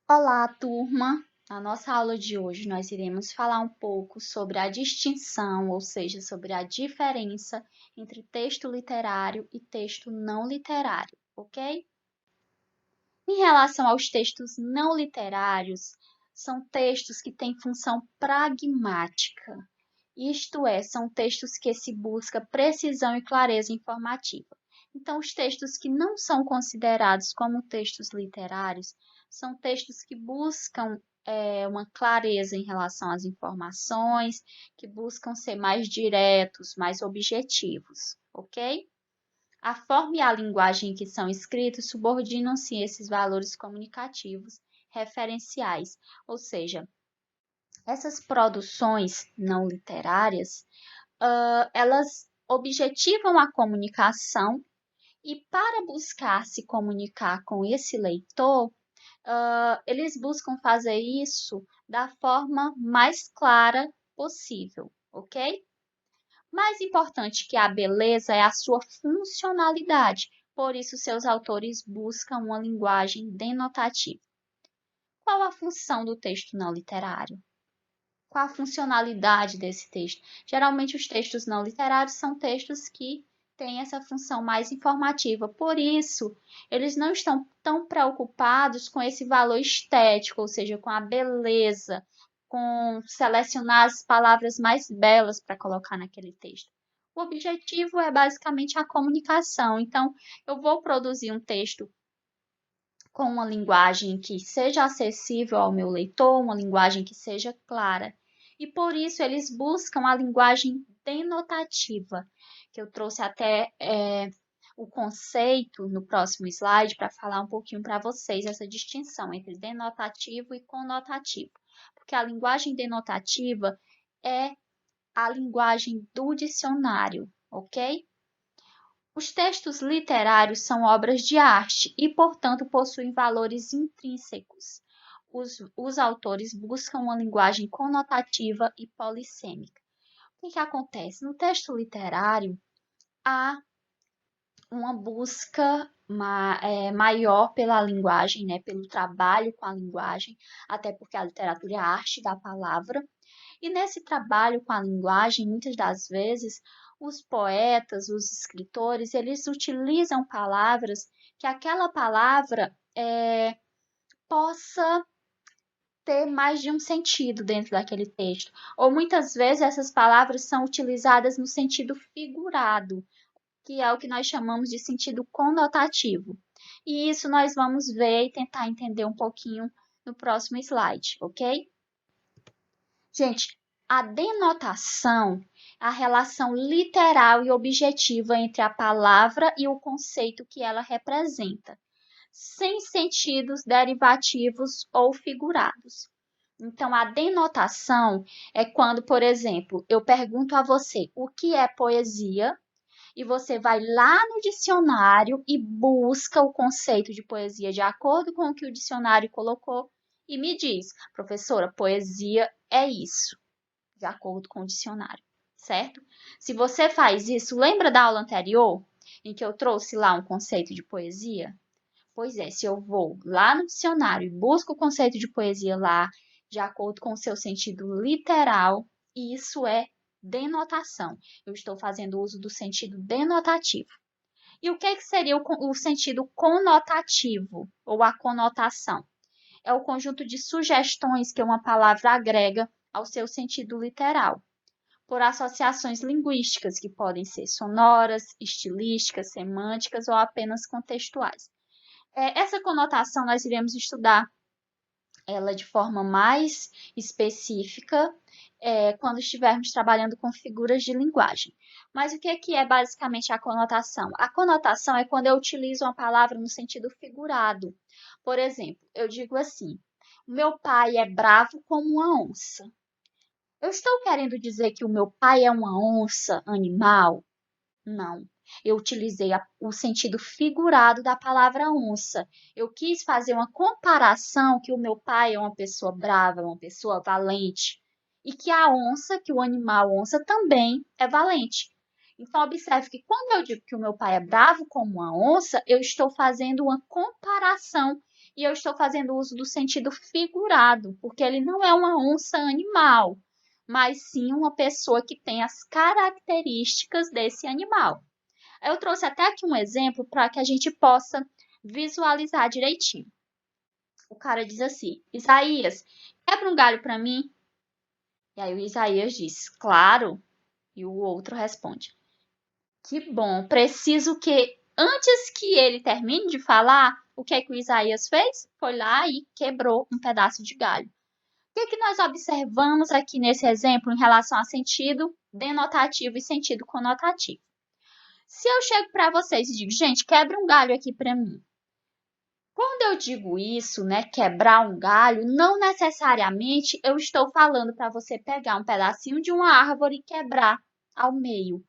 Olá, turma! Na nossa aula de hoje, nós iremos falar um pouco sobre a distinção, ou seja, sobre a diferença entre texto literário e texto não literário, ok? Em relação aos textos não literários, são textos que têm função pragmática, isto é, são textos que se busca precisão e clareza informativa. Então, os textos que não são considerados como textos literários são textos que buscam uma clareza em relação às informações, que buscam ser mais diretos, mais objetivos, ok? A forma e a linguagem em que são escritos subordinam-se a esses valores comunicativos referenciais, ou seja, essas produções não literárias, elas objetivam a comunicação e para buscar se comunicar com esse leitor, eles buscam fazer isso da forma mais clara possível, ok? Mais importante que a beleza é a sua funcionalidade, por isso seus autores buscam uma linguagem denotativa. Qual a função do texto não literário? Qual a funcionalidade desse texto? Geralmente, os textos não literários são textos que têm essa função mais informativa, por isso, eles não estão tão preocupados com esse valor estético, ou seja, com a beleza, com selecionar as palavras mais belas para colocar naquele texto. O objetivo é basicamente a comunicação. Então, eu vou produzir um texto com uma linguagem que seja acessível ao meu leitor, uma linguagem que seja clara. E por isso eles buscam a linguagem denotativa, que eu trouxe até o conceito no próximo slide para falar um pouquinho para vocês essa distinção entre denotativo e conotativo. Porque a linguagem denotativa é a linguagem do dicionário, ok? Os textos literários são obras de arte e, portanto, possuem valores intrínsecos. Os autores buscam uma linguagem conotativa e polissêmica. O que acontece? No texto literário, há uma busca maior pela linguagem, né, pelo trabalho com a linguagem, até porque a literatura é a arte da palavra. E nesse trabalho com a linguagem, muitas das vezes, os poetas, os escritores, eles utilizam palavras que aquela palavra possa ter mais de um sentido dentro daquele texto. Ou muitas vezes essas palavras são utilizadas no sentido figurado, que é o que nós chamamos de sentido conotativo. E isso nós vamos ver e tentar entender um pouquinho no próximo slide, ok? Gente, a denotação é a relação literal e objetiva entre a palavra e o conceito que ela representa, sem sentidos derivativos ou figurados. Então, a denotação é quando, por exemplo, eu pergunto a você o que é poesia e você vai lá no dicionário e busca o conceito de poesia de acordo com o que o dicionário colocou e me diz, professora, poesia é isso de acordo com o dicionário, certo? Se você faz isso, lembra da aula anterior, em que eu trouxe lá um conceito de poesia? Pois é, se eu vou lá no dicionário e busco o conceito de poesia lá, de acordo com o seu sentido literal, isso é denotação. Eu estou fazendo uso do sentido denotativo. E o que seria o sentido conotativo ou a conotação? É o conjunto de sugestões que uma palavra agrega ao seu sentido literal, por associações linguísticas que podem ser sonoras, estilísticas, semânticas ou apenas contextuais. Essa conotação nós iremos estudar ela de forma mais específica quando estivermos trabalhando com figuras de linguagem. Mas o que é basicamente a conotação? A conotação é quando eu utilizo uma palavra no sentido figurado. Por exemplo, eu digo assim: meu pai é bravo como uma onça. Eu estou querendo dizer que o meu pai é uma onça animal? Não. Eu utilizei o sentido figurado da palavra onça. Eu quis fazer uma comparação que o meu pai é uma pessoa brava, uma pessoa valente, e que a onça, que o animal onça também é valente. Então, observe que quando eu digo que o meu pai é bravo como uma onça, eu estou fazendo uma comparação e eu estou fazendo uso do sentido figurado, porque ele não é uma onça animal, mas sim uma pessoa que tem as características desse animal. Eu trouxe até aqui um exemplo para que a gente possa visualizar direitinho. O cara diz assim: Isaías, quebra um galho para mim? E aí o Isaías diz: claro. E o outro responde: que bom, preciso que antes que ele termine de falar, o que é que o Isaías fez? Foi lá e quebrou um pedaço de galho. O que é que nós observamos aqui nesse exemplo em relação a sentido denotativo e sentido conotativo? Se eu chego para vocês e digo, gente, quebra um galho aqui para mim. Quando eu digo isso, né, quebrar um galho, não necessariamente eu estou falando para você pegar um pedacinho de uma árvore e quebrar ao meio,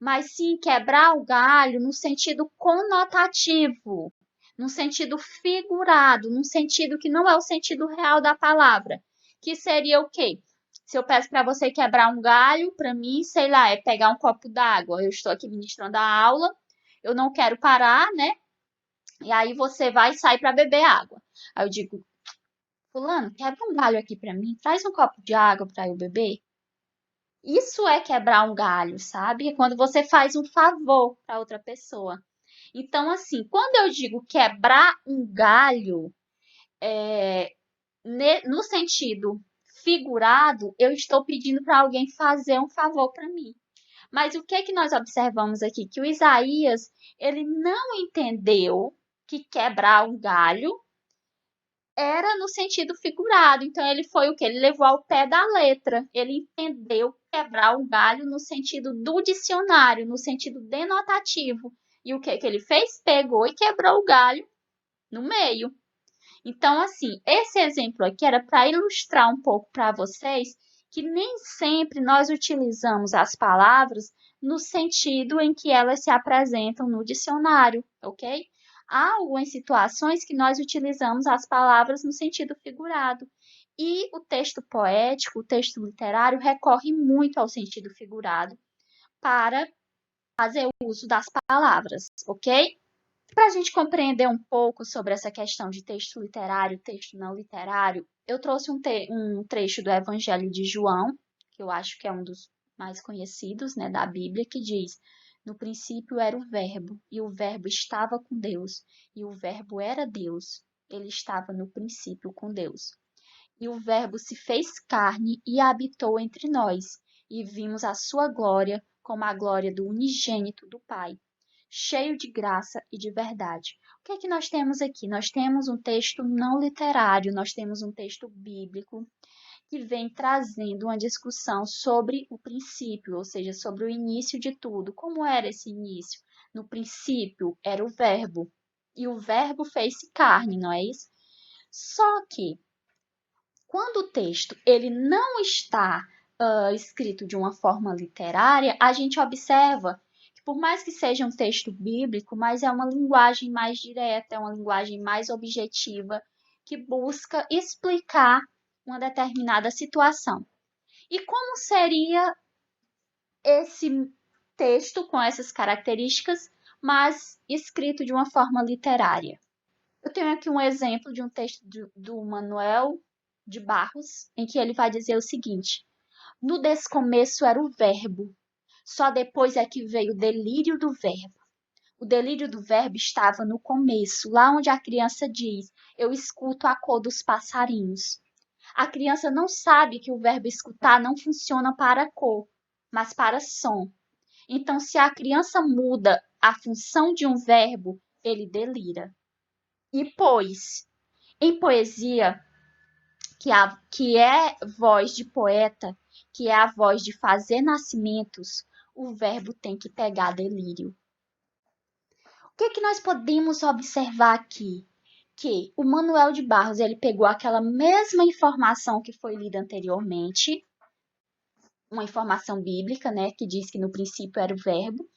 mas sim quebrar o galho no sentido conotativo, no sentido figurado, num sentido que não é o sentido real da palavra, que seria o quê? Se eu peço para você quebrar um galho, para mim, sei lá, é pegar um copo d'água. Eu estou aqui ministrando a aula, eu não quero parar, né? E aí você vai e sai para beber água. Aí eu digo, fulano, quebra um galho aqui para mim, traz um copo de água para eu beber. Isso é quebrar um galho, sabe? É quando você faz um favor para outra pessoa. Então, assim, quando eu digo quebrar um galho, no sentido figurado, eu estou pedindo para alguém fazer um favor para mim. Mas o que é que nós observamos aqui? Que o Isaías, ele não entendeu que quebrar um galho era no sentido figurado. Então, ele foi o que? Ele levou ao pé da letra. Ele entendeu quebrar um galho no sentido do dicionário, no sentido denotativo. E o que que ele fez? Pegou e quebrou o galho no meio. Então, assim, esse exemplo aqui era para ilustrar um pouco para vocês que nem sempre nós utilizamos as palavras no sentido em que elas se apresentam no dicionário, ok? Há algumas situações que nós utilizamos as palavras no sentido figurado. E o texto poético, o texto literário, recorre muito ao sentido figurado para fazer uso das palavras, ok? Para a gente compreender um pouco sobre essa questão de texto literário, texto não literário, eu trouxe um trecho do Evangelho de João, que eu acho que é um dos mais conhecidos, né, da Bíblia, que diz: no princípio era o Verbo, e o Verbo estava com Deus, e o Verbo era Deus. Ele estava no princípio com Deus. E o Verbo se fez carne e habitou entre nós, e vimos a sua glória como a glória do unigênito do Pai, cheio de graça e de verdade. O que é que nós temos aqui? Nós temos um texto não literário, nós temos um texto bíblico que vem trazendo uma discussão sobre o princípio, ou seja, sobre o início de tudo. Como era esse início? No princípio era o Verbo, e o Verbo fez-se carne, não é isso? Só que quando o texto ele não está escrito de uma forma literária, a gente observa que, por mais que seja um texto bíblico, mas é uma linguagem mais direta, é uma linguagem mais objetiva, que busca explicar uma determinada situação. E como seria esse texto com essas características, mas escrito de uma forma literária? Eu tenho aqui um exemplo de um texto do Manuel de Barros, em que ele vai dizer o seguinte: no descomeço era o Verbo, só depois é que veio o delírio do Verbo. O delírio do Verbo estava no começo, lá onde a criança diz: eu escuto a cor dos passarinhos. A criança não sabe que o verbo escutar não funciona para cor, mas para som. Então, se a criança muda a função de um verbo, ele delira. E pois, em poesia, que é voz de poeta, que é a voz de fazer nascimentos, o verbo tem que pegar delírio. O que é que nós podemos observar aqui? Que o Manuel de Barros ele pegou aquela mesma informação que foi lida anteriormente, uma informação bíblica, né, que diz que no princípio era o verbo,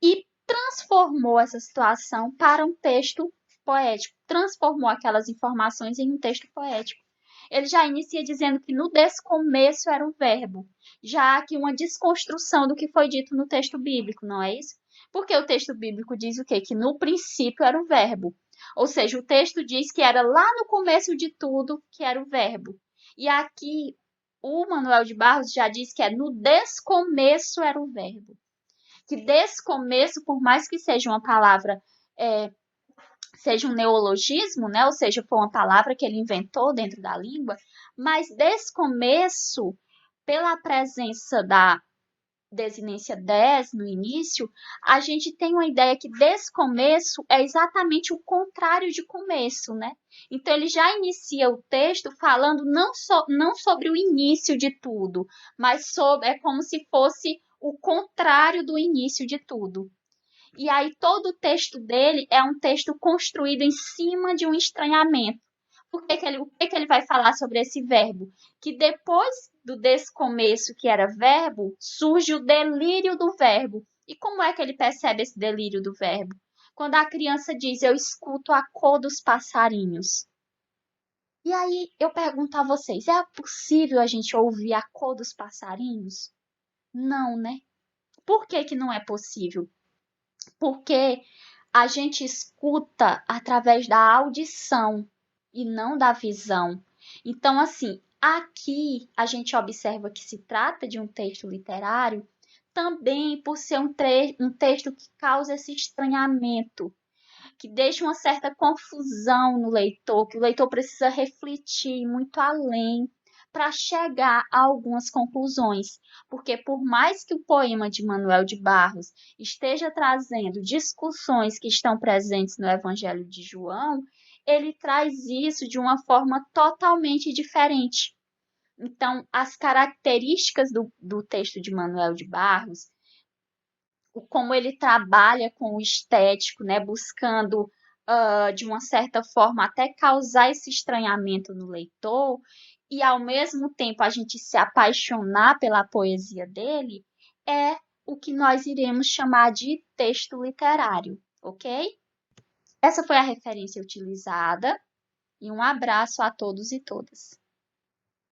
e transformou essa situação para um texto poético, transformou aquelas informações em um texto poético. Ele já inicia dizendo que no descomeço era o verbo, já que uma desconstrução do que foi dito no texto bíblico, não é isso? Porque o texto bíblico diz o quê? Que no princípio era o verbo. Ou seja, o texto diz que era lá no começo de tudo que era o verbo. E aqui o Manuel de Barros já diz que no descomeço era o verbo. Que descomeço, por mais que seja uma palavra, seja um neologismo, né? Ou seja, foi uma palavra que ele inventou dentro da língua, mas descomeço, pela presença da desinência 10 no início, a gente tem uma ideia que descomeço é exatamente o contrário de começo, né? Então ele já inicia o texto falando não sobre o início de tudo, mas é como se fosse o contrário do início de tudo. E aí todo o texto dele é um texto construído em cima de um estranhamento. O que ele vai falar sobre esse verbo? Que depois do descomeço, que era verbo, surge o delírio do verbo. E como é que ele percebe esse delírio do verbo? Quando a criança diz, eu escuto a cor dos passarinhos. E aí eu pergunto a vocês, é possível a gente ouvir a cor dos passarinhos? Não, né? Por que que não é possível? Porque a gente escuta através da audição e não da visão. Então, assim, aqui a gente observa que se trata de um texto literário também por ser um texto que causa esse estranhamento, que deixa uma certa confusão no leitor, que o leitor precisa refletir muito além para chegar a algumas conclusões, porque por mais que o poema de Manuel de Barros esteja trazendo discussões que estão presentes no Evangelho de João, ele traz isso de uma forma totalmente diferente. Então, as características do texto de Manuel de Barros, como ele trabalha com o estético, né, buscando de uma certa forma até causar esse estranhamento no leitor e ao mesmo tempo a gente se apaixonar pela poesia dele, é o que nós iremos chamar de texto literário, ok? Essa foi a referência utilizada e um abraço a todos e todas.